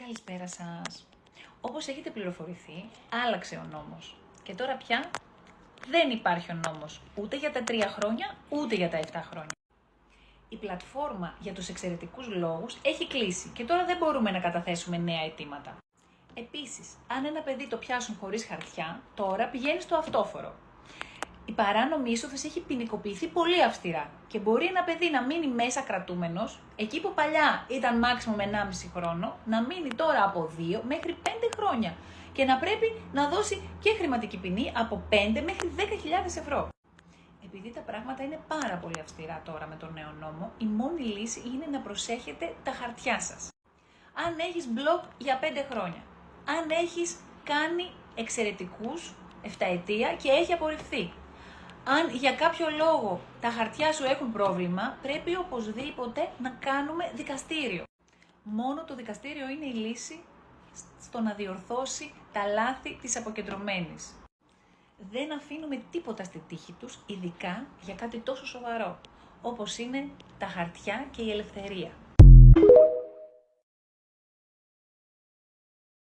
Καλησπέρα σας. Όπως έχετε πληροφορηθεί, άλλαξε ο νόμος. Και τώρα πια δεν υπάρχει ο νόμος ούτε για τα 3 χρόνια, ούτε για τα 7 χρόνια. Η πλατφόρμα για τους εξαιρετικούς λόγους έχει κλείσει και τώρα δεν μπορούμε να καταθέσουμε νέα αιτήματα. Επίσης, αν ένα παιδί το πιάσουν χωρίς χαρτιά, τώρα πηγαίνει στο αυτόφορο. Η παράνομη είσοδος έχει ποινικοποιηθεί πολύ αυστηρά και μπορεί ένα παιδί να μείνει μέσα κρατούμενος, εκεί που παλιά ήταν maximum 1,5 χρόνο, να μείνει τώρα από 2 μέχρι 5 χρόνια και να πρέπει να δώσει και χρηματική ποινή από 5 μέχρι 10.000 ευρώ. Επειδή τα πράγματα είναι πάρα πολύ αυστηρά τώρα με τον νέο νόμο, η μόνη λύση είναι να προσέχετε τα χαρτιά σας. Αν έχεις μπλοκ για 5 χρόνια, αν έχεις κάνει εξαιρετικούς 7 ετία και έχει απορριφθεί, αν για κάποιο λόγο τα χαρτιά σου έχουν πρόβλημα, πρέπει οπωσδήποτε να κάνουμε δικαστήριο. Μόνο το δικαστήριο είναι η λύση στο να διορθώσει τα λάθη της αποκεντρωμένης. Δεν αφήνουμε τίποτα στη τύχη τους, ειδικά για κάτι τόσο σοβαρό, όπως είναι τα χαρτιά και η ελευθερία.